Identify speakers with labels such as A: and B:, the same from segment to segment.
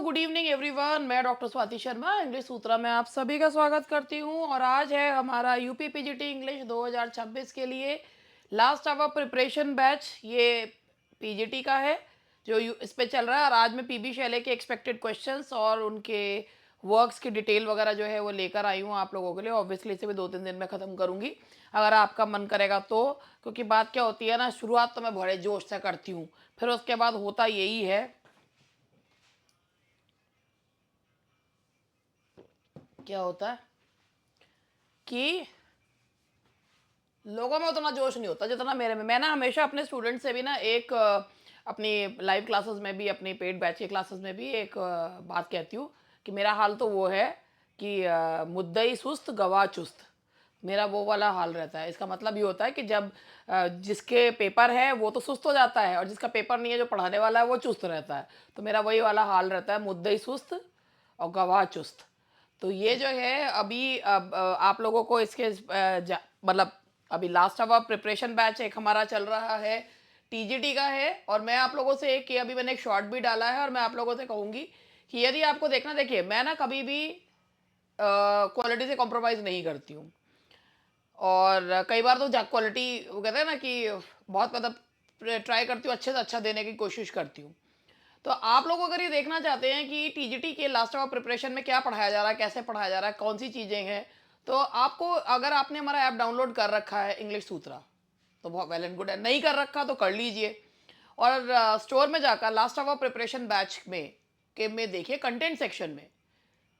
A: Good evening everyone. मैं doctor Swati Sharma English सूत्रा में आप सभी का स्वागत करती हूँ। और आज है हमारा यूपी पीजीटी इंग्लिश 2026 के लिए लास्ट आवर प्रिपरेशन बैच। ये पीजीटी का है जो इस पे चल रहा है। और आज मैं पीबी शैले के एक्सपेक्टेड क्वेश्चंस और उनके वर्क्स की डिटेल वगैरह जो है वो लेकर आई हूँ आप लोगों के लिए। ऑब्वियसली इसे भी 2-3 दिन में ख़त्म करूँगी अगर आपका मन करेगा तो, क्योंकि बात क्या होती है ना, शुरुआत तो मैं बड़े जोश से करती हूँ, फिर उसके बाद होता यही है क्या होता है कि लोगों में उतना जोश नहीं होता जितना मेरे में। मैं ना हमेशा अपने स्टूडेंट से भी ना एक अपनी लाइव क्लासेस में भी, अपनी पेड बैच की क्लासेस में भी एक बात कहती हूँ कि मेरा हाल तो वो है कि मुद्दई सुस्त गवाह चुस्त। मेरा वो वाला हाल रहता है। इसका मतलब ये होता है कि जब जिसके पेपर है वो तो सुस्त हो जाता है और जिसका पेपर नहीं है, जो पढ़ाने वाला है, वो चुस्त रहता है। तो मेरा वही वाला हाल रहता है, मुद्दई सुस्त और गवाह चुस्त। तो ये जो है अभी अब आप लोगों को इसके मतलब अभी लास्ट आवर प्रिपरेशन बैच एक हमारा चल रहा है, टीजीटी का है। और मैं आप लोगों से एक, अभी मैंने एक शॉर्ट भी डाला है और मैं आप लोगों से कहूँगी कि यदि आपको देखना, देखिए मैं ना कभी भी क्वालिटी से कॉम्प्रोमाइज़ नहीं करती हूँ। और कई बार तो क्वालिटी, वो कहते हैं ना कि बहुत मतलब ट्राई करती हूँ, अच्छे से अच्छा देने की कोशिश करती हूँ। तो आप लोग अगर ये देखना चाहते हैं कि टीजीटी के लास्ट आवर प्रिपरेशन में क्या पढ़ाया जा रहा है, कैसे पढ़ाया जा रहा है, कौन सी चीज़ें हैं, तो आपको, अगर आपने हमारा ऐप डाउनलोड कर रखा है इंग्लिश सूत्रा तो बहुत वेल एंड गुड है, नहीं कर रखा तो कर लीजिए। और स्टोर में जाकर लास्ट आवर प्रिपरेशन बैच में देखिए, कंटेंट सेक्शन में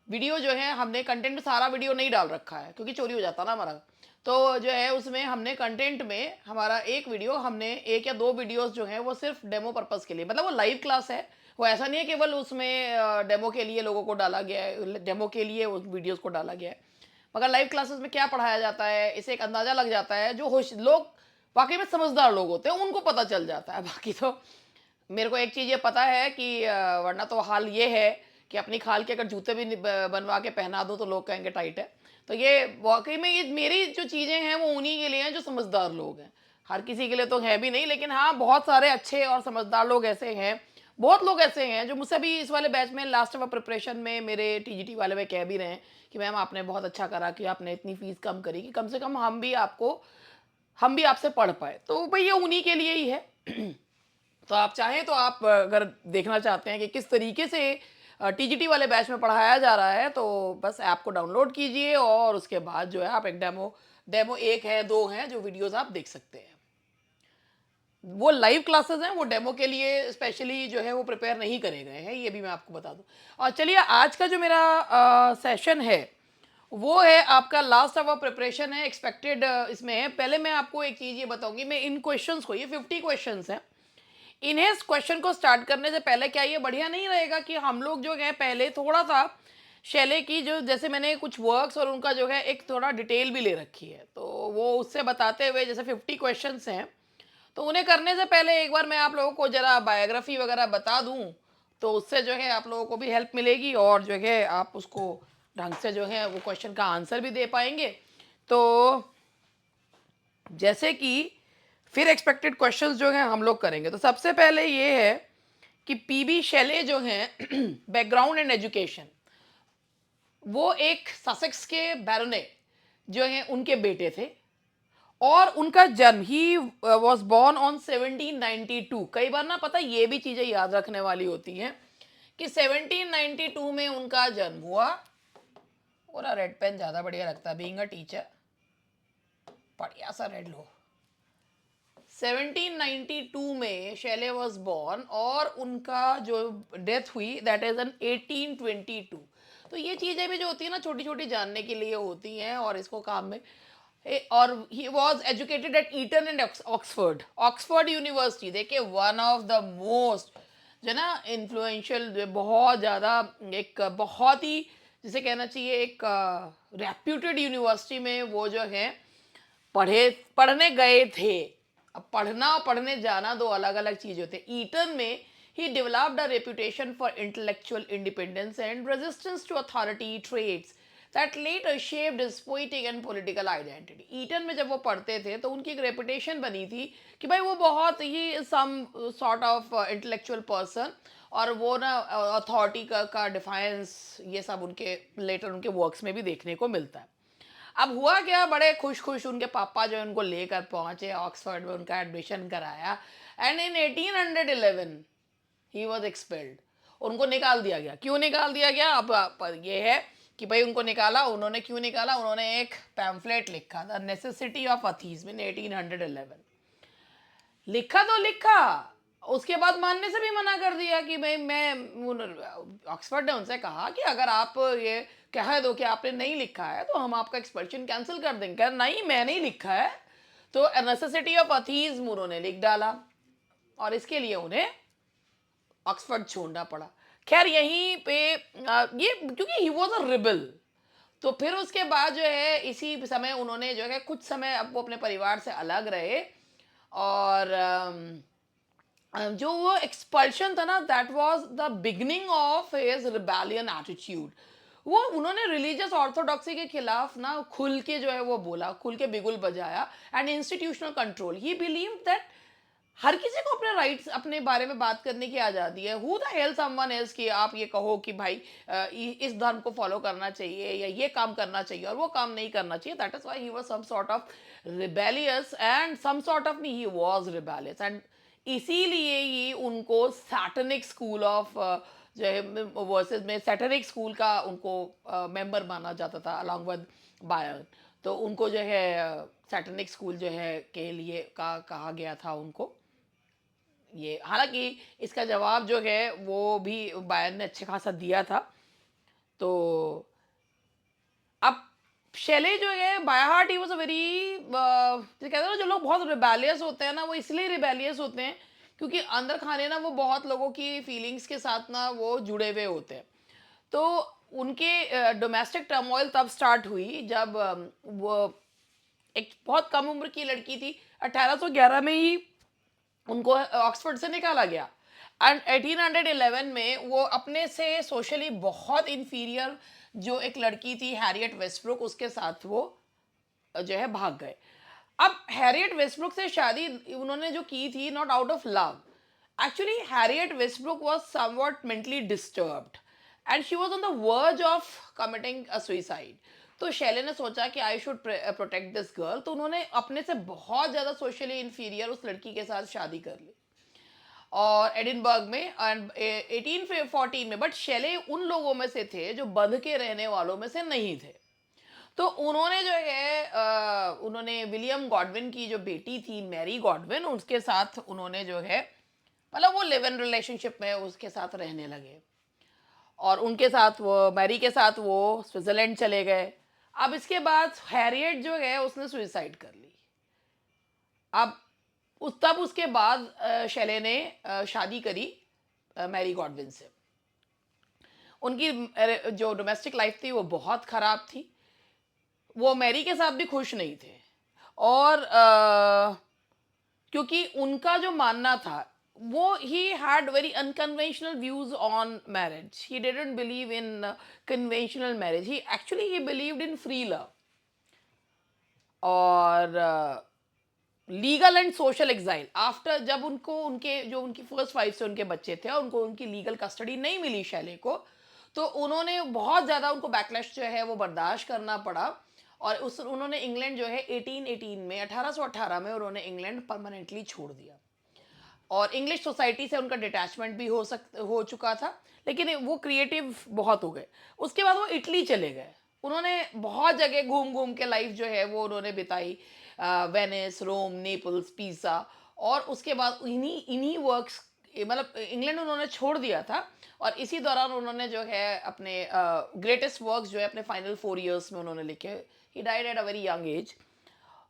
A: वीडियो जो है, हमने कंटेंट में सारा वीडियो नहीं डाल रखा है क्योंकि चोरी हो जाता ना हमारा। तो जो है उसमें हमने कंटेंट में हमारा एक वीडियो, हमने एक या दो वीडियोस जो हैं वो सिर्फ डेमो पर्पस के लिए, मतलब वो लाइव क्लास है, वो ऐसा नहीं है केवल उसमें डेमो के लिए लोगों को डाला गया है, डेमो के लिए उस वीडियोस को डाला गया है। मगर लाइव क्लासेस में क्या पढ़ाया जाता है, इसे एक अंदाज़ा लग जाता है। जो होश लोग वाकई में समझदार लोग होते हैं उनको पता चल जाता है। बाकी तो मेरे को एक चीज़ ये पता है कि वरना तो हाल ये है कि अपनी खाल के अगर जूते भी बनवा के पहना दूँ तो लोग कहेंगे टाइट है। तो ये वाकई में, ये मेरी जो चीज़ें हैं वो उन्हीं के लिए हैं जो समझदार लोग हैं। हर किसी के लिए तो है भी नहीं, लेकिन हाँ बहुत सारे अच्छे और समझदार लोग ऐसे हैं। बहुत लोग ऐसे हैं जो मुझसे भी इस वाले बैच में लास्ट ऑफ प्रिपरेशन में, मेरे टीजीटी वाले में कह भी रहे हैं कि मैम आपने बहुत अच्छा करा कि आपने इतनी फीस कम करी कि कम से कम हम भी आपसे पढ़ पाए। तो भाई ये उन्हीं के लिए ही है। तो आप चाहें तो आप अगर देखना चाहते हैं कि किस तरीके से टीजीटी वाले बैच में पढ़ाया जा रहा है, तो बस ऐप को डाउनलोड कीजिए और उसके बाद जो है आप एक डेमो डेमो एक है, दो हैं जो वीडियोस आप देख सकते हैं। वो लाइव क्लासेस हैं, वो डेमो के लिए स्पेशली जो है वो प्रिपेयर नहीं करे गए हैं, ये भी मैं आपको बता दूं। और चलिए, आज का जो मेरा सेशन है वो है आपका लास्ट आवर प्रिपरेशन है, एक्सपेक्टेड इसमें है। पहले मैं आपको एक चीज़ ये बताऊंगी, मैं इन क्वेश्चंस को, ये 50 क्वेश्चंस हैं, इन्हें, इस क्वेश्चन को स्टार्ट करने से पहले क्या ये बढ़िया नहीं रहेगा कि हम लोग जो है पहले थोड़ा सा शैले की, जो जैसे मैंने कुछ वर्क्स और उनका जो है एक थोड़ा डिटेल भी ले रखी है, तो वो उससे बताते हुए, जैसे 50 क्वेश्चंस हैं, तो उन्हें करने से पहले एक बार मैं आप लोगों को ज़रा बायोग्राफी वगैरह बता दूं, तो उससे जो है आप लोगों को भी हेल्प मिलेगी और जो है आप उसको ढंग से जो है वो क्वेश्चन का आंसर भी दे पाएंगे। तो जैसे कि फिर एक्सपेक्टेड क्वेश्चंस जो हैं हम लोग करेंगे, तो सबसे पहले ये है कि पीबी शैले जो हैं बैकग्राउंड एंड एजुकेशन, वो एक ससेक्स के बैरोनेट जो हैं उनके बेटे थे। और उनका जन्म, ही वॉज बॉर्न ऑन 1792। कई बार ना पता, ये भी चीज़ें याद रखने वाली होती हैं कि 1792 में उनका जन्म हुआ। और रेड पेन ज़्यादा बढ़िया लगता है, बीइंग अ टीचर बढ़िया सा रेड लो। 1792 में शैले वॉज बॉर्न और उनका जो डेथ हुई दैट इज एन 1822। तो ये चीज़ें भी जो होती है ना, छोटी छोटी जानने के लिए होती हैं और इसको काम में और he was educated at Eton and Oxford, Oxford University. देखिए, वन ऑफ द मोस्ट जो ना इन्फ्लुएंशियल, बहुत ज़्यादा, एक बहुत ही जिसे कहना चाहिए एक रेप्यूटेड यूनिवर्सिटी में वो जो है पढ़ने गए थे। अब पढ़ना और पढ़ने जाना दो अलग अलग चीज़ होते हैं। ईटन में ही developed a reputation for intellectual independence and resistance to authority traits that later shaped his poetic and political identity. Eton में जब वो पढ़ते थे तो उनकी एक रेपुटेशन बनी थी कि भाई वो बहुत ही some sort of intellectual person, और वो ना अथॉरिटी का डिफाइंस, ये सब उनके लेटर उनके वर्क्स में भी देखने को मिलता है. अब हुआ क्या, बड़े खुश खुश उनके पापा जो है उनको लेकर पहुंचे ऑक्सफोर्ड में, उनका एडमिशन कराया, and in 1811 he was expelled. उनको निकाल दिया गया. क्यों निकाल दिया गया? अब ये है कि भाई उनको निकाला. उन्होंने क्यों निकाला? उन्होंने एक पैम्फलेट लिखा, द नेसेसिटी ऑफ अथीज्म, इन 1811. लिखा तो लिखा, उसके बाद मानने से भी मना कर दिया कि भाई मैं, ऑक्सफोर्ड ने उनसे कहा कि अगर आप ये कह दो कि आपने नहीं लिखा है तो हम आपका एक्सपल्शन कैंसिल कर देंगे. कह नहीं, मैं नहीं लिखा है. तो नेसेसिटी ऑफ अथीज्म उन्होंने लिख डाला, और इसके लिए उन्हें ऑक्सफोर्ड छोड़ना पड़ा. खैर यहीं पे ये क्योंकि ही वॉज अ रिबल, तो फिर उसके बाद जो है इसी समय उन्होंने जो है कुछ समय अब वो अपने परिवार से अलग रहे. और जो वो एक्सपल्शन था ना, that was the beginning of his rebellion attitude. वो उन्होंने रिलीजियस ऑर्थोडॉक्सी के खिलाफ ना खुल के जो है वो बोला, खुल के बिगुल बजाया. And institutional control, he believe that हर किसी को अपने राइट्स, अपने बारे में बात करने की आज़ादी है. Who the hell someone is कि आप ये कहो कि भाई इस धर्म को फॉलो करना चाहिए या ये काम करना चाहिए और वो काम नहीं करना चाहिए. That is why he was some sort of rebellious, and some sort of he was rebellious. And इसीलिए ही उनको सैटनिक स्कूल ऑफ जो है वर्सेस में सैटनिक स्कूल का उनको मेंबर माना जाता था अलॉन्ग विद बायर्न. तो उनको जो है सैटनिक स्कूल जो है के लिए का कहा गया था उनको. ये हालांकि इसका जवाब जो है वो भी बायर्न ने अच्छे खासा दिया था. तो अब शेले जो है by heart he was a very, कहते हैं ना जो लोग बहुत रिबेलियस होते हैं ना, वो इसलिए रिबेलियस होते हैं क्योंकि अंदर खाने ना वो बहुत लोगों की फीलिंग्स के साथ ना वो जुड़े हुए होते हैं. तो उनके डोमेस्टिक टर्मोइल तब स्टार्ट हुई जब वो एक बहुत कम उम्र की लड़की थी. 1811 में ही उनको ऑक्सफोर्ड से निकाला गया. एंड 1811 में वो अपने से सोशली बहुत इंफीरियर जो एक लड़की थी हैरियट वेस्टब्रुक, उसके साथ वो जो है भाग गए. अब हैरियट वेस्टब्रुक से शादी उन्होंने जो की थी not out of love. Actually Harriet Westbrook was somewhat mentally disturbed and she was on the verge of committing a suicide. तो शैले ने सोचा कि I should protect this girl, तो उन्होंने अपने से बहुत ज़्यादा सोशली इन्फीरियर उस लड़की के साथ शादी कर ली और एडिनबर्ग में एंड 1814 में. बट शैले उन लोगों में से थे जो बंध के रहने वालों में से नहीं थे. तो उन्होंने जो है उन्होंने विलियम गॉडविन की जो बेटी थी मैरी गॉडविन, उसके साथ उन्होंने जो है मतलब वो लिव इन रिलेशनशिप में उसके साथ रहने लगे. और उनके साथ वो मैरी के साथ वो स्विट्जरलैंड चले गए. अब इसके बाद हैरियट जो है उसने सुसाइड कर ली. अब तब उसके बाद शैले ने शादी करी मैरी गॉडविन से. उनकी जो डोमेस्टिक लाइफ थी वो बहुत ख़राब थी. वो मैरी के साथ भी खुश नहीं थे. और क्योंकि उनका जो मानना था वो he had very unconventional views on marriage. He didn't believe in conventional marriage. He actually he believed in free love और legal and social exile. After जब उनको उनके जो उनकी फर्स्ट वाइफ से उनके बच्चे थे और उनको उनकी लीगल कस्टडी नहीं मिली शैले को, तो उन्होंने बहुत ज़्यादा उनको बैकलैश जो है वो बर्दाश्त करना पड़ा. और उस उन्होंने इंग्लैंड जो है 1818 में 1818 में उन्होंने इंग्लैंड परमानेंटली छोड़ दिया. और इंग्लिश सोसाइटी से उनका डिटैचमेंट भी हो चुका था, लेकिन वो क्रिएटिव बहुत हो गए. उसके बाद वो इटली चले गए. उन्होंने बहुत जगह घूम घूम के लाइफ जो है वो उन्होंने बिताई, वेनिस, रोम, नेपल्स, पिसा. और उसके बाद इन्हीं इन्हीं वर्क्स, मतलब इंग्लैंड उन्होंने छोड़ दिया था. और इसी दौरान उन्होंने जो है अपने ग्रेटेस्ट वर्क्स जो है अपने फाइनल 4 इयर्स में उन्होंने लिखे. He died at a very young age.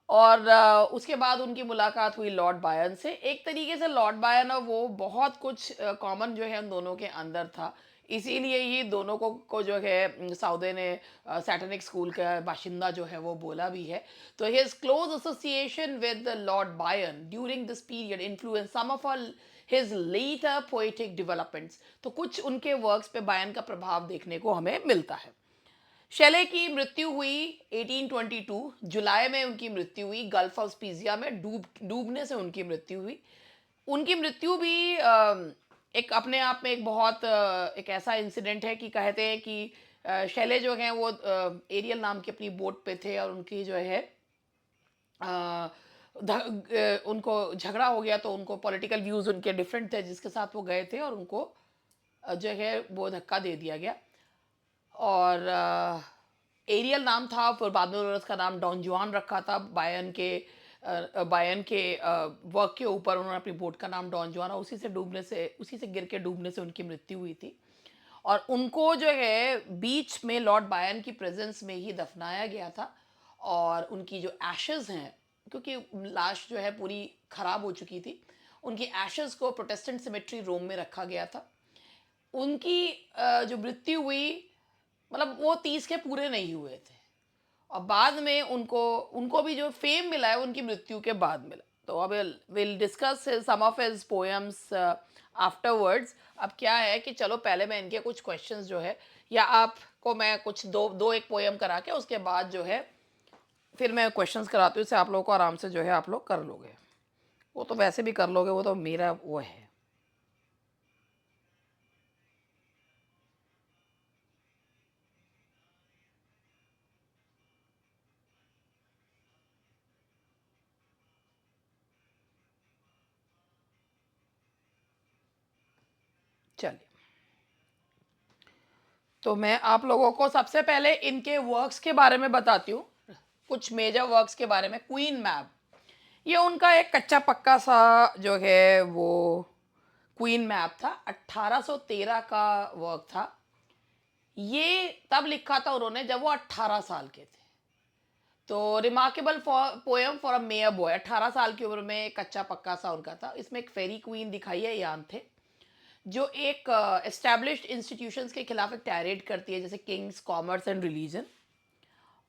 A: और उसके बाद उनकी मुलाकात हुई लॉर्ड बायर्न से. एक तरीके से लॉर्ड बायर्न और वो बहुत कुछ कॉमन जो है उन दोनों के अंदर था. इसीलिए ये दोनों को जो है साउदे ने सैटनिक स्कूल का बाशिंदा जो है वो बोला भी है. तो his close association with Lord Byron during this period influence some of his later poetic developments. तो कुछ उनके वर्क्स पे बायर्न का प्रभाव देखने को हमें मिलता है. शेले की मृत्यु हुई 1822 जुलाई में, उनकी मृत्यु हुई गल्फ ऑफ स्पीजिया में, डूबने से उनकी मृत्यु हुई। उनकी मृत्यु भी एक अपने आप में एक बहुत एक ऐसा इंसिडेंट है कि कहते हैं कि शैले जो हैं वो एरियल नाम की अपनी बोट पे थे, और उनकी जो है उनको झगड़ा हो गया, तो उनको पॉलिटिकल व्यूज़ उनके डिफरेंट थे जिसके साथ वो गए थे, और उनको जो है वो धक्का दे दिया गया। और एरियल नाम था, फिर बाद में उन्होंने उसका नाम डॉन जुआन रखा था। बायन के वर्क के ऊपर उन्होंने अपनी बोट का नाम डॉन जुआन, और उसी से गिर के डूबने से उनकी मृत्यु हुई थी। और उनको जो है बीच में लॉर्ड बायन की प्रेजेंस में ही दफनाया गया था। और उनकी जो एशेज़ हैं, क्योंकि लाश जो है पूरी ख़राब हो चुकी थी, उनकी एशेज़ को प्रोटेस्टेंट सिमेट्री रोम में रखा गया था। उनकी जो मृत्यु हुई, मतलब वो 30 के पूरे नहीं हुए थे, और बाद में उनको उनको भी जो फेम मिला है उनकी मृत्यु के बाद मिला। तो अब will discuss some of his poems afterwards. अब क्या है कि चलो पहले मैं इनके कुछ क्वेश्चंस जो है, या आपको मैं कुछ दो दो एक पोएम करा के उसके बाद जो है फिर मैं क्वेश्चंस कराती हूँ, इससे आप लोगों को आराम से जो है आप लोग कर लोगे। वो तो वैसे भी कर लोगे, वो तो मेरा वो है। चलिए, तो मैं आप लोगों को सबसे पहले इनके वर्क्स के बारे में बताती हूँ, कुछ मेजर वर्क्स के बारे में। क्वीन मैब, ये उनका एक कच्चा पक्का सा जो है वो क्वीन मैप था, 1813 का वर्क था। ये तब लिखा था उन्होंने जब वो 18 साल के थे। तो remarkable poem for a mayor boy, 18 साल की उम्र में कच्चा पक्का सा उनका था। इसमें एक फेरी क्वीन दिखाई है, यान थे, जो एक एस्टैब्लिश्ड इंस्टीट्यूशंस के खिलाफ एक टैरेड करती है, जैसे किंग्स, कॉमर्स एंड रिलीजन।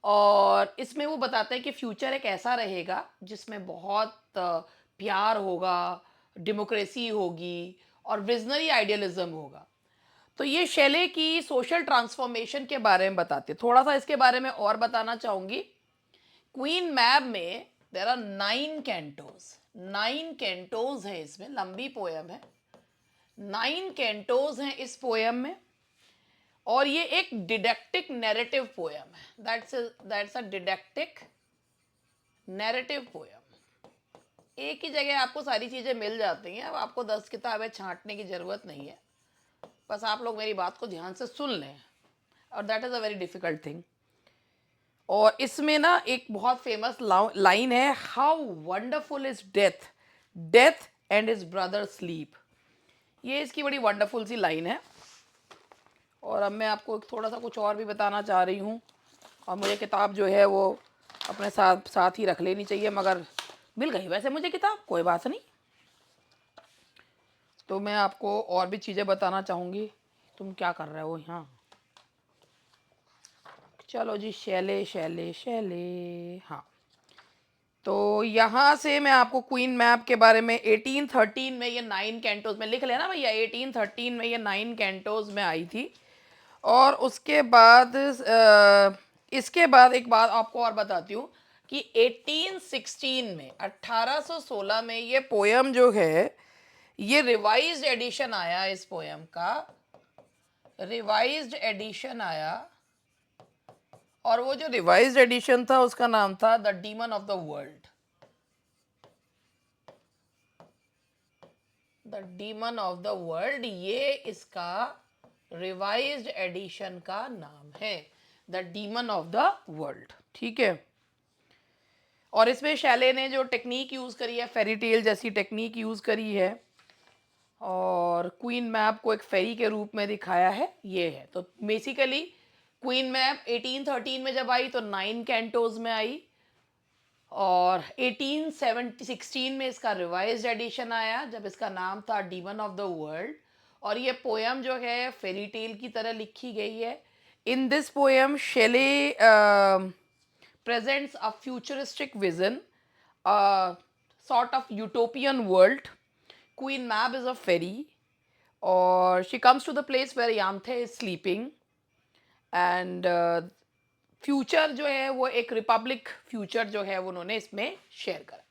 A: और इसमें वो बताते हैं कि फ्यूचर एक ऐसा रहेगा जिसमें बहुत प्यार होगा, डेमोक्रेसी होगी, और विजनरी आइडियलिज्म होगा। तो ये शेले की सोशल ट्रांसफॉर्मेशन के बारे में बताते हैं। थोड़ा सा इसके बारे में और बताना चाहूँगी। क्वीन मैब में देर आर 9 कैंटोज, 9 कैंटोज हैं इसमें, लंबी पोयम है। 9 कैंटोज हैं इस पोयम में, और ये एक डिडक्टिक नैरेटिव पोयम है। That's a didactic narrative poem. एक ही जगह आपको सारी चीज़ें मिल जाती हैं, अब आपको 10 किताबें छांटने की ज़रूरत नहीं है, बस आप लोग मेरी बात को ध्यान से सुन लें, और that is a very difficult thing. और इसमें ना एक बहुत फेमस लाइन है, how wonderful is death, death and his brother sleep. ये इसकी बड़ी वंडरफुल सी लाइन है। और अब मैं आपको थोड़ा सा कुछ और भी बताना चाह रही हूँ, और मुझे किताब जो है वो अपने साथ साथ ही रख लेनी चाहिए, मगर मिल गई वैसे मुझे किताब, कोई बात नहीं। तो मैं आपको और भी चीज़ें बताना चाहूँगी। तुम क्या कर रहे हो यहाँ? चलो जी, शैले शैले शैले, हाँ। तो यहाँ से मैं आपको क्वीन मैप के बारे में, 1813 में ये 9 कैंटोज में लिख लेना भैया, 1813 में ये 9 कैंटोज में आई थी। और उसके बाद इसके बाद एक बात आपको और बताती हूँ कि 1816 में, 1816 में ये पोयम जो है, ये रिवाइज्ड एडिशन आया इस पोयम का, रिवाइज्ड एडिशन आया। और वो जो रिवाइज्ड एडिशन था उसका नाम था the demon of the world, the demon of the world, ये इसका रिवाइज्ड एडिशन का नाम है, the demon of the world. ठीक है। और इसमें शैले ने जो टेक्निक यूज़ करी है, फेरी टेल जैसी टेक्निक यूज़ करी है, और क्वीन मैप को एक फेरी के रूप में दिखाया है, ये है। तो बेसिकली क्वीन मैप 1813 में जब आई तो 9 कैंटोज में आई, और 1816 में इसका रिवाइज्ड एडिशन आया, जब इसका नाम था डीमन ऑफ द वर्ल्ड। और ये पोयम जो है फेरी टेल की तरह लिखी गई है। In this poem शेले presents a futuristic vision, a sort of utopian world. Queen Mab is a fairy, or she comes to the place where Yamthe is sleeping, and future जो है वो एक Republic future जो है वो उन्होंने इसमें share करा।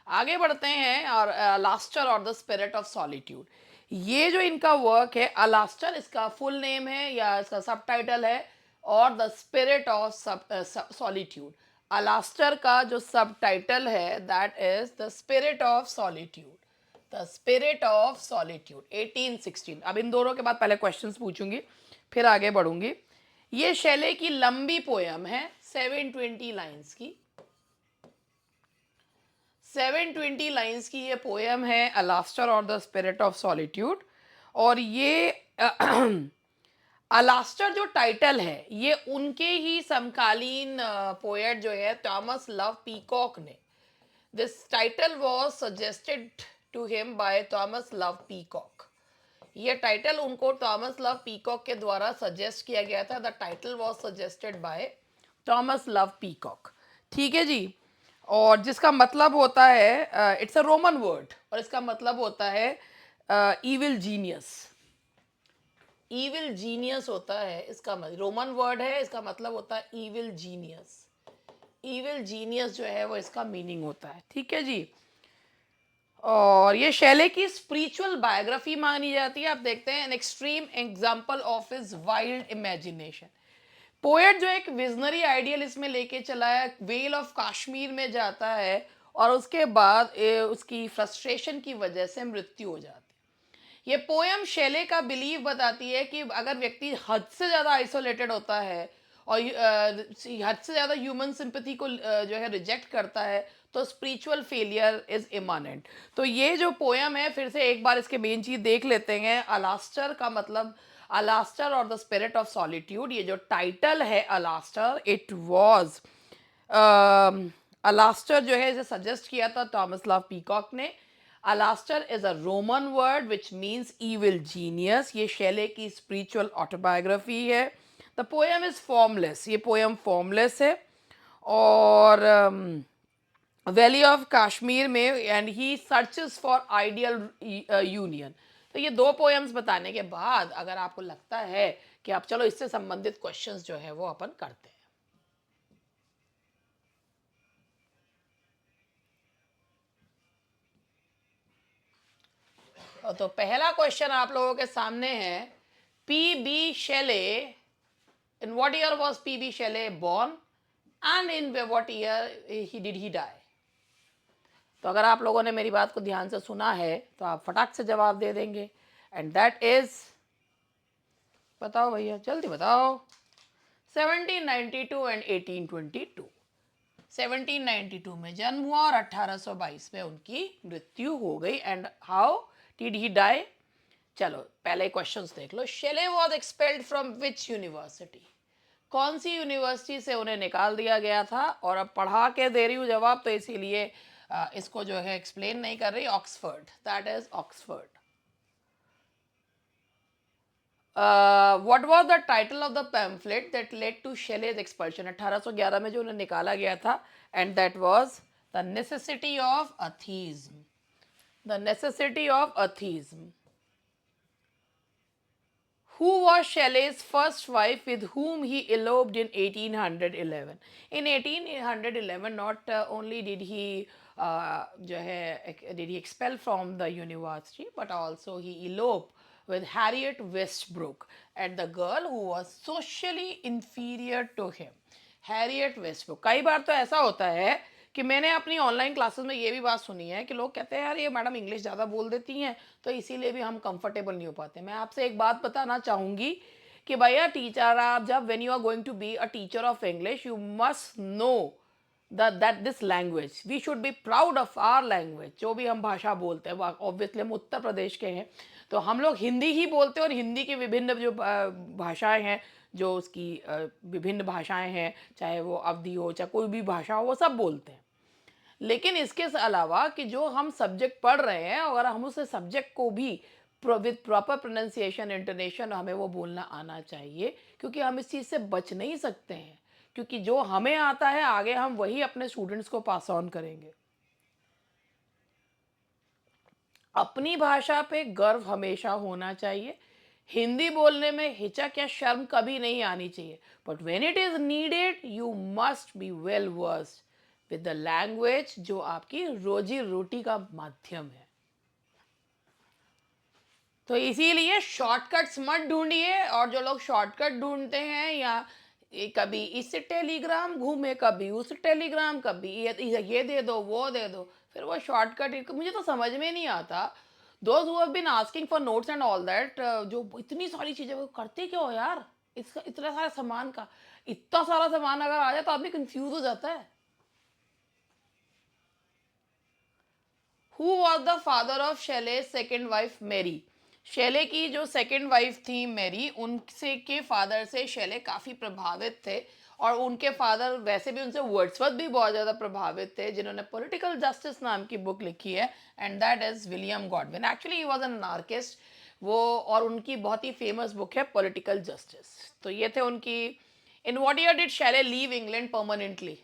A: आगे बढ़ते हैं और अलास्टर और द स्पिरिट ऑफ सॉलिट्यूड, ये जो इनका वर्क है, अलास्टर इसका फुल नेम है या इसका सब टाइटल है, और द स्पिरिट ऑफ सॉलिट्यूड, अलास्टर का जो सब टाइटल है that is the spirit of solitude, the spirit of solitude 1816। अब इन दोनों के बाद पहले क्वेश्चंस पूछूंगी फिर आगे बढ़ूंगी। ये शैले की लंबी पोयम है 720 लाइंस की, 720 लाइंस की ये पोयम है अलास्टर और द स्पिरिट ऑफ सॉलिट्यूड। और ये अलास्टर जो टाइटल है ये उनके ही समकालीन पोएट जो है थॉमस लव पीकॉक ने, this title was suggested to him by Thomas Love Peacock. ये टाइटल उनको थॉमस लव पीकॉक के द्वारा सजेस्ट किया गया था। The title was suggested by Thomas Love Peacock, ठीक है जी। और जिसका मतलब होता है, इट्स अ रोमन वर्ड, और इसका मतलब होता है इविल जीनियस। इविल जीनियस होता है इसका, रोमन वर्ड है, इसका मतलब होता है इविल जीनियस। इविल जीनियस जो है वो इसका मीनिंग होता है, ठीक है जी। और ये शैले की स्पिरिचुअल बायोग्राफी मानी जाती है। आप देखते हैं an extreme example of his wild imagination. Poet जो एक विजनरी आइडियल इसमें लेके चला है, वेल ऑफ कश्मीर में जाता है और उसके बाद उसकी फ्रस्ट्रेशन की वजह से मृत्यु हो जाती है। ये पोयम शैले का बिलीव बताती है कि अगर व्यक्ति हद से ज़्यादा आइसोलेटेड होता है और हद से ज़्यादा ह्यूमन सिंपैथी को जो है रिजेक्ट करता है तो स्पिरिचुअल फेलियर इज इमानेंट। तो ये जो पोयम है, फिर से एक बार इसके मेन चीज़ देख लेते हैं। अलास्टर का मतलब, अलास्टर और द स्पिरिट ऑफ सॉलिट्यूड, ये जो टाइटल है अलास्टर, इट वाज अलास्टर जो है इसे सजेस्ट किया था थॉमस लव पीकॉक ने। Alastor is a Roman word which means evil genius. ये शैले की स्पिरिचुअल ऑटोबायोग्राफी है। द पोएम इज फॉर्मलेस, ये पोएम फॉर्मलेस है। और वैली ऑफ कश्मीर में and he searches for ideal union. तो ये दो पोएम्स बताने के बाद अगर आपको लगता है कि आप चलो इससे संबंधित क्वेश्चंस जो है वो अपन करते हैं। तो पहला क्वेश्चन आप लोगों के सामने है, P B Shelley, in what year was P B Shelley born and in what year he did he die. तो अगर आप लोगों ने मेरी बात को ध्यान से सुना है तो आप फटाक से जवाब दे देंगे, एंड दैट इज, बताओ भैया जल्दी बताओ, 1792 एंड 1822। 1792 में जन्म हुआ और 1822 में उनकी मृत्यु हो गई। And how did he die, चलो पहले क्वेश्चंस देख लो। Shelley was expelled from which university, कौन सी यूनिवर्सिटी से उन्हें निकाल दिया गया था। और अब पढ़ा के दे रही हूँ जवाब, तो इसीलिए इसको जो है एक्सप्लेन नहीं कर रही। Oxford, that is Oxford. What was the title of the pamphlet that led to Shelley's expulsion, 1811 में जो उन्हें निकाला गया था, and that was the necessity of atheism, the necessity of atheism. Who was Shelley's first wife with whom he eloped in 1811? In 1811, not only did he जो है did he expel from the university, but also he eloped with Harriet Westbrook, and the girl who was socially inferior to him. Harriet Westbrook. कई बार तो ऐसा होता है कि मैंने अपनी ऑनलाइन क्लासेस में ये भी बात सुनी है कि लोग कहते हैं यार ये मैडम इंग्लिश ज़्यादा बोल देती हैं तो इसीलिए भी हम कंफर्टेबल नहीं हो पाते। मैं आपसे एक बात बताना चाहूँगी कि भैया टीचर, आप जब when you are going to be a teacher of English, you must know that this language, we should be proud of our language। जो भी हम भाषा बोलते हैं, ऑब्वियसली हम उत्तर प्रदेश के हैं तो हम लोग हिंदी ही बोलते हैं, और हिंदी की विभिन्न जो भाषाएं हैं, जो उसकी विभिन्न भाषाएं हैं, चाहे वो अवधी हो चाहे कोई भी भाषा हो, वो सब बोलते हैं। लेकिन इसके अलावा कि जो हम सब्जेक्ट पढ़ रहे हैं, अगर हम उस सब्जेक्ट को भी विद प्रॉपर प्रोनाउंसिएशन, इंटोनेशन, हमें वो बोलना आना चाहिए, क्योंकि हम इस चीज़ से बच नहीं सकते हैं। क्योंकि जो हमें आता है आगे हम वही अपने स्टूडेंट्स को पास ऑन करेंगे। अपनी भाषा पे गर्व हमेशा होना चाहिए। हिंदी बोलने में हिचक या शर्म कभी नहीं आनी चाहिए, but when it is needed you must be well versed with the language जो आपकी रोजी रोटी का माध्यम है। तो इसीलिए शॉर्टकट्स मत ढूंढिए, और जो लोग शॉर्टकट ढूंढते हैं या कभी इस टेलीग्राम घूमे, कभी उस टेलीग्राम, कभी ये दे दो वो दे दो, फिर वो शॉर्टकट मुझे तो समझ में नहीं आता। Those who have been asking for notes and all that, जो इतनी सारी चीजें वो करते क्यों हो यार? इसका इतना सारा सामान का, इतना सारा सामान अगर आ जाए तो आदमी कंफ्यूज हो जाता है। Who was the father of Shelley second wife Mary? Shelley की जो सेकेंड वाइफ थी मैरी, उनसे के फादर से शैले काफ़ी प्रभावित थे, और उनके फादर वैसे भी उनसे वर्ड्सवर्थ भी बहुत ज़्यादा प्रभावित थे, जिन्होंने पॉलिटिकल जस्टिस नाम की बुक लिखी है, and that is William Godwin. Actually he was an anarchist वो, और उनकी बहुत ही फेमस बुक है पॉलिटिकल जस्टिस। तो ये थे उनकी। In what year did Shelley leave England permanently?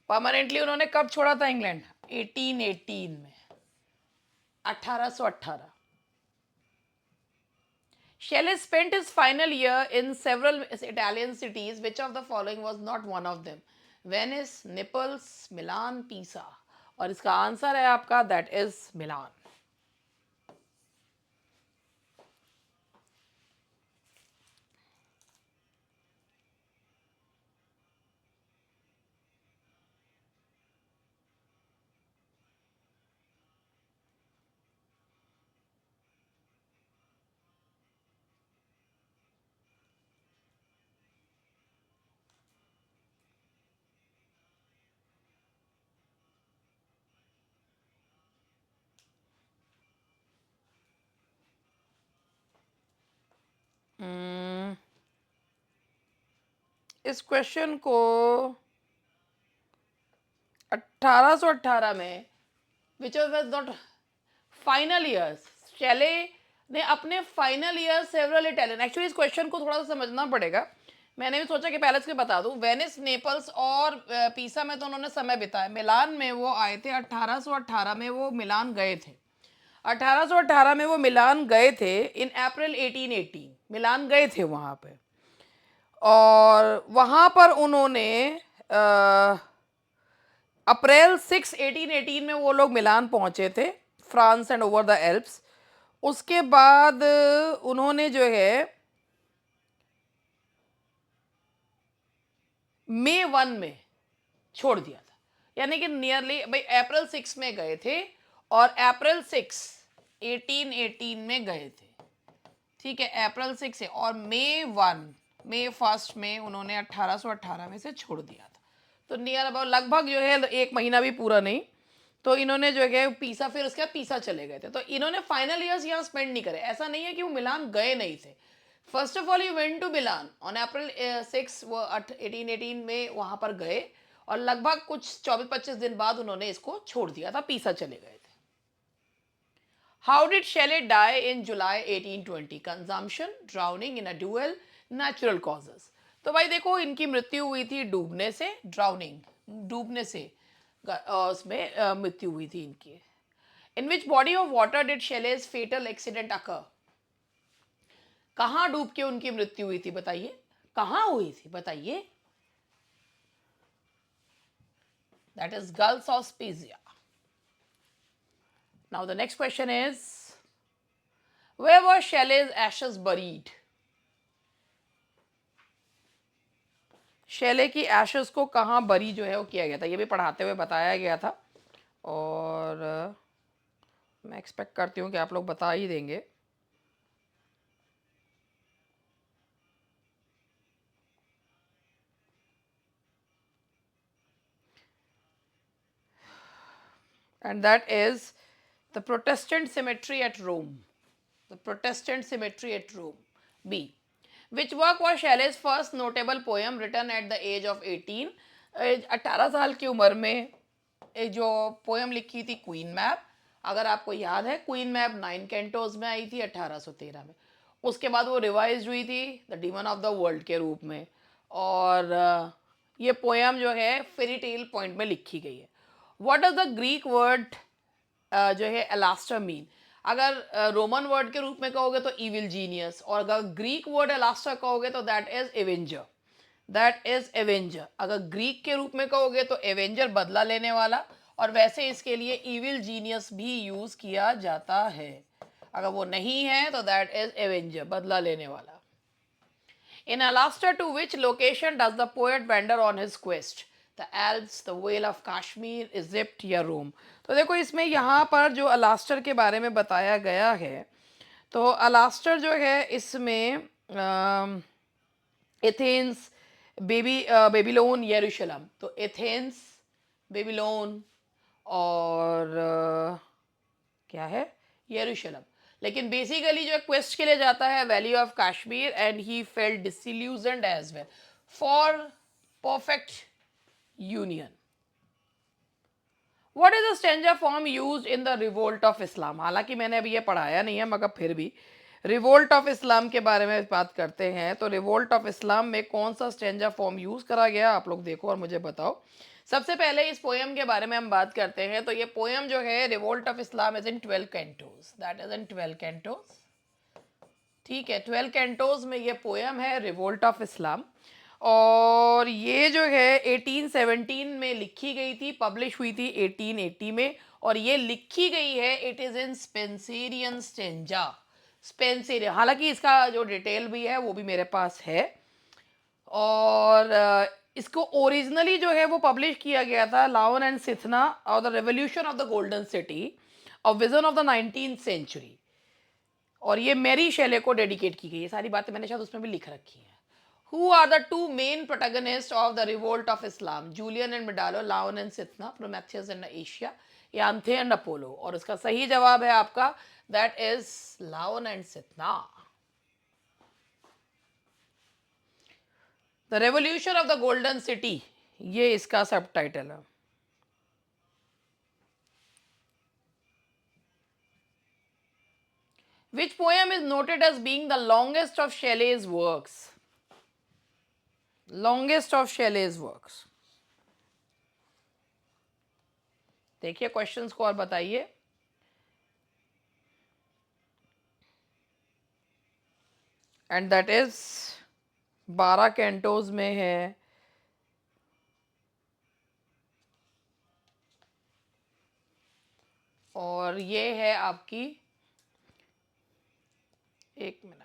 A: Permanently उन्होंने कब छोड़ा था इंग्लैंड? 1818 में, 1818। Shelley spent his final year in several Italian cities. Which of the following was not one of them? Venice, Naples, Milan, Pisa. और इसका answer है आपका that is मिलान। इस क्वेश्चन को 1818 में, which was not final years, Shelley ने अपने final year several Italian, actually इस क्वेश्चन को थोड़ा सा समझना पड़ेगा। मैंने भी सोचा कि पहले इसके बता दूं। वेनिस, नेपल्स और पीसा में तो उन्होंने समय बिताया। मिलान में वो आए थे 1818 में, वो मिलान गए थे 1818 में, वो मिलान गए थे इन अप्रैल 1818 मिलान गए थे वहाँ पे, और वहाँ पर उन्होंने अप्रैल 6 1818 में वो लोग मिलान पहुँचे थे, France and over the Alps. उसके बाद उन्होंने जो है मई 1 में छोड़ दिया था, यानी कि नियरली भाई अप्रैल 6 में गए थे, और अप्रैल 6 1818 में गए थे, ठीक है, अप्रैल 6 है, और मई 1 में उन्होंने 1818 में से छोड़ दिया था। तो नियर अबाउट लगभग जो है एक महीना भी पूरा नहीं। तो इन्होंने जो है पीसा, फिर उसके बाद पीसा चले गए थे। तो इन्होंने फाइनल ईयर्स यहाँ स्पेंड नहीं करे। ऐसा नहीं है कि वो मिलान गए नहीं थे। First of all you went to Milan on April 6, वो 1818 में वहाँ पर गए, और लगभग कुछ 24-25 दिन बाद उन्होंने इसको छोड़ दिया था, पीसा चले गए थे। How did Shelley die in July 1820? Consumption, drowning in a duel, natural causes. तो भाई देखो, इनकी मृत्यु हुई थी डूबने से, ड्राउनिंग, डूबने से उसमें मृत्यु हुई थी इनकी। In which body of water did Shelley's fatal accident occur? कहाँ डूब के उनकी मृत्यु हुई थी बताइए, कहाँ हुई थी बताइए? That is Gulf of Spezia. Now the next question is, where were Shelley's ashes buried? Shelley की एशेस को कहाँ बरी जो है वो किया गया था, ये भी पढ़ाते हुए बताया गया था, और मैं एक्सपेक्ट करती हूँ कि आप लोग बता ही देंगे। And that is the Protestant cemetery at Rome. The Protestant cemetery at Rome. B. Which work was Shelley's first notable poem written at the age of 18? 18 साल की उम्र में जो पोएम लिखी थी क्वीन मैप। अगर आपको याद है, क्वीन मैप 9 कैंटोज में आई थी 1813 में। उसके बाद वो रिवाइज हुई थी the demon of the world के रूप में, और ये पोएम जो है फेरी टेल पॉइंट में लिखी गई है। What does the Greek word जो है एलास्टर मीन? अगर रोमन वर्ड के रूप में कहोगे तो इविल जीनियस, और अगर ग्रीक वर्ड अलास्टर कहोगे तो that is Avenger, that is Avenger. अगर ग्रीक के रूप में कहोगे तो एवेंजर बदला लेने वाला, और वैसे इसके लिए इविल जीनियस भी यूज किया जाता है। अगर वो नहीं है तो दैट इज एवेंजर, बदला लेने वाला। In Alaska, to which location does the poet wander on his quest? The Alps, the Whale of Kashmir, Egypt या रोम? तो देखो इसमें यहाँ पर जो अलास्टर के बारे में बताया गया है, तो अलास्टर जो है इसमें एथेंस, बेबीलोन, यरूशलेम, तो एथेंस, बेबीलोन और क्या है, यरूशलेम। लेकिन बेसिकली जो क्वेस्ट के लिए जाता है valley of Kashmir, and he felt disillusioned as well for perfect union. What is the stanza form used in the revolt of Islam? हालांकि मैंने अभी ये पढ़ाया नहीं है, मगर फिर भी रिवोल्ट ऑफ इस्लाम के बारे में बात करते हैं। तो रिवोल्ट ऑफ इस्लाम में कौन सा स्टैंजा फॉर्म यूज करा गया, आप लोग देखो और मुझे बताओ। सबसे पहले इस पोएम के बारे में हम बात करते हैं। तो ये पोएम जो है revolt of Islam is in 12 cantos, that is in 12 cantos. ठीक है, 12 कैंटोज में ये पोएम है रिवोल्ट ऑफ इस्लाम, और ये जो है 1817 में लिखी गई थी, पब्लिश हुई थी 1880 में, और ये लिखी गई है, it is in Spencerian stanza, Spencerian. हालांकि इसका जो डिटेल भी है वो भी मेरे पास है, और इसको ओरिजिनली जो है वो पब्लिश किया गया था लाओन एंड सिथना और the revolution of the golden city और vision of the 19th century, और ये मैरी शेले को डेडिकेट की गई। ये सारी बातें मैंने शायद उसमें भी लिख रखी हैं। Who are the two main protagonist of the revolt of Islam? Julian and Maddalo, Laon and Cythna, Prometheus and Asia, या अंथे एंड अपोलो? और इसका सही जवाब है आपका that is Laon and Cythna. The revolution of the golden city, ये इसका सब टाइटल है। Which poem is noted as being the longest of Shelley's works? Longest of Shelley's works. देखिए क्वेश्चंस को और बताइए। एंड दैट इज 12 कैंटोज में है, और ये है आपकी, एक मिनट,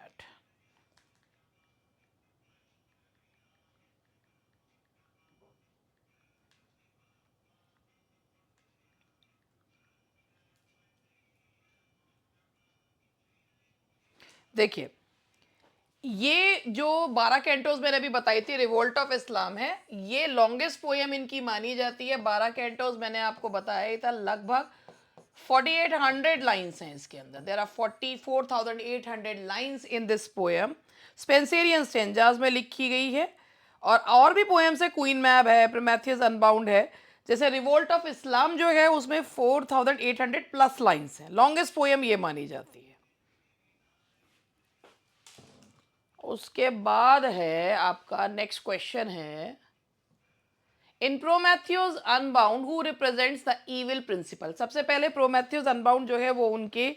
A: देखिए ये जो 12 कैंटोज मैंने अभी बताई थी रिवोल्ट ऑफ इस्लाम है, ये लॉन्गेस्ट पोएम इनकी मानी जाती है। 12 कैंटोज मैंने आपको बताया ही था, लगभग 4800 लाइन्स हैं इसके अंदर। There are 44,800 lines in this poem. Spenserian stanzas में लिखी गई है, और भी पोएम्स है, क्वीन मैब है, प्रोमेथियस अनबाउंड है। जैसे रिवोल्ट ऑफ इस्लाम जो है उसमें 4800 प्लस लाइन्स हैं, लॉन्गेस्ट पोएम ये मानी जाती है। उसके बाद है आपका नेक्स्ट क्वेश्चन है, in Prometheus Unbound who represents the evil principle? सबसे पहले प्रोमेथियस अनबाउंड जो है वो उनके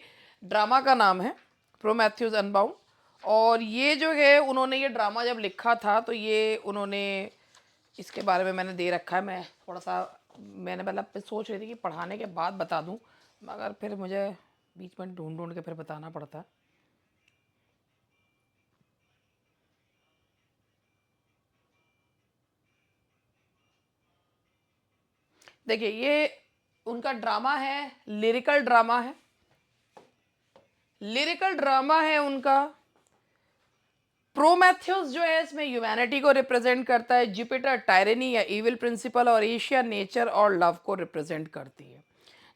A: ड्रामा का नाम है, प्रोमेथियस अनबाउंड। और ये जो है उन्होंने ये ड्रामा जब लिखा था तो ये उन्होंने, इसके बारे में मैंने दे रखा है, मैं थोड़ा सा, मैंने मतलब सोच रही थी कि पढ़ाने के बाद बता दूं, मगर फिर मुझे बीच में ढूंढ के फिर बताना पड़ता है। देखिए ये उनका ड्रामा है, लिरिकल ड्रामा है, लिरिकल ड्रामा है उनका। प्रोमेथियस जो है इसमें ह्यूमैनिटी को रिप्रेजेंट करता है, जुपिटर टायरनी या इविल प्रिंसिपल, और एशिया नेचर और लव को रिप्रेजेंट करती है।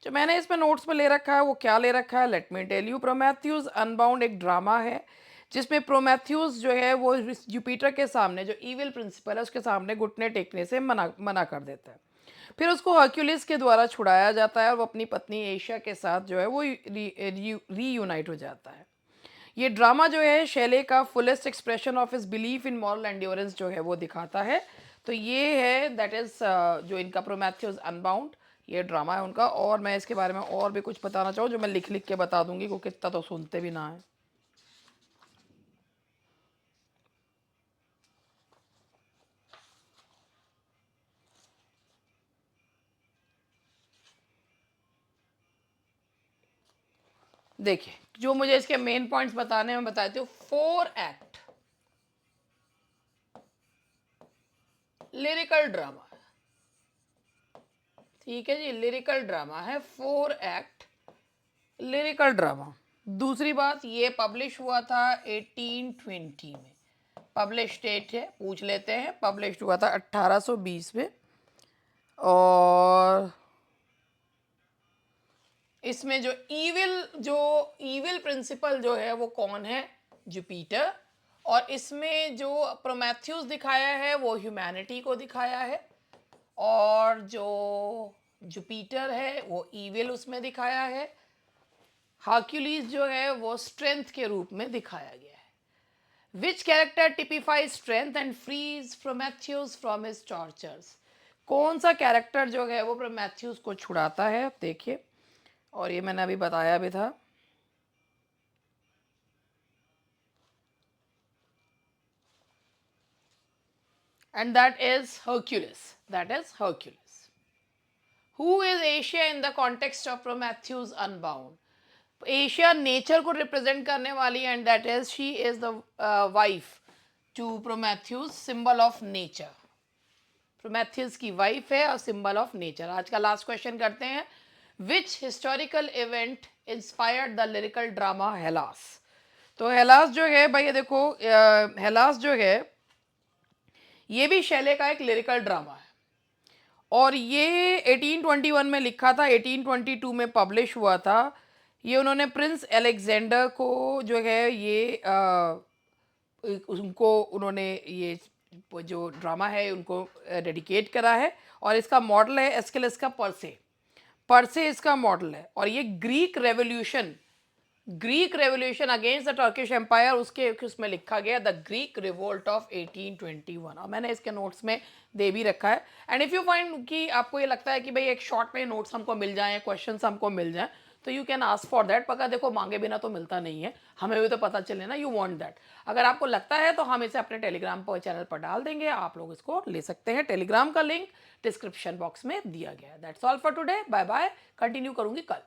A: जो मैंने इसमें नोट्स में ले रखा है वो क्या ले रखा है, let me tell you. Prometheus Unbound एक ड्रामा है जिसमें प्रोमेथियस जो है वो जुपिटर के सामने, जो इविल प्रिंसिपल है उसके सामने घुटने टेकने से मना कर देता है। फिर उसको हर्क्यूलिस के द्वारा छुड़ाया जाता है और वो अपनी पत्नी एशिया के साथ जो है वो रीयूनाइट हो जाता है। ये ड्रामा जो है शैले का fullest expression of his belief in moral endurance जो है वो दिखाता है। तो ये है दैट इज जो इनका प्रोमेथियस अनबाउंड, ये ड्रामा है उनका। और मैं इसके बारे में और भी कुछ बताना चाहूँ जो मैं लिख लिख के बता दूंगी, को कितना तो सुनते भी ना है। देखिए, जो मुझे इसके मेन पॉइंट्स बताने हैं मैं बताती हूँ। 4 एक्ट लिरिकल ड्रामा है, ठीक है जी, लिरिकल ड्रामा है, 4 एक्ट लिरिकल ड्रामा। दूसरी बात, ये पब्लिश हुआ था 1820 में। पब्लिश डेट है, पूछ लेते हैं, पब्लिश हुआ था 1820 में। और इसमें जो ईविल प्रिंसिपल जो है वो कौन है? जुपिटर। और इसमें जो प्रोमेथ्यूस दिखाया है वो ह्यूमैनिटी को दिखाया है, और जो जुपिटर है वो ईविल उसमें दिखाया है। हर्क्यूलिस जो है वो स्ट्रेंथ के रूप में दिखाया गया है। Which character typifies strength and frees Prometheus from his tortures? कौन सा कैरेक्टर जो है वो प्रोमेथ्यूस को छुड़ाता है? देखिए, और ये मैंने अभी बताया भी था। And that is Hercules. That is Hercules. Who is Asia in the context of Prometheus Unbound? Asia nature को रिप्रेजेंट करने वाली, and that is she is the wife to Prometheus, symbol of nature. Prometheus की wife है और symbol of nature. आज का last question करते हैं। विच historical event inspired the lyrical drama Hellas? तो हेलास जो है भाई, ये देखो, हेलास जो है ये भी शैले का एक लिरिकल ड्रामा है, और ये 1821 में लिखा था, 1822 में पब्लिश हुआ था। ये उन्होंने प्रिंस एलेक्जेंडर को जो है ये उनको उन्होंने ये जो ड्रामा है उनको डेडिकेट करा है। और इसका मॉडल है एस्किलस का पर्से। पर्से इसका मॉडल है, और ये Greek revolution against the Turkish empire, उसके उसमें लिखा गया द ग्रीक रिवोल्ट ऑफ 1821। और मैंने इसके नोट्स में दे भी रखा है। एंड इफ़ यू फाइंड कि आपको ये लगता है कि भाई एक शॉर्ट में नोट्स हमको मिल जाएं, क्वेश्चंस हमको मिल जाएं, तो you can ask for that. पक्का देखो, मांगे बिना तो मिलता नहीं है, हमें भी तो पता चले ना, यू वांट दैट। अगर आपको लगता है तो हम इसे अपने टेलीग्राम पर चैनल पर डाल देंगे, आप लोग इसको ले सकते हैं। टेलीग्राम का लिंक डिस्क्रिप्शन बॉक्स में दिया गया है। That's all for today, bye bye. Continue करूंगी कल।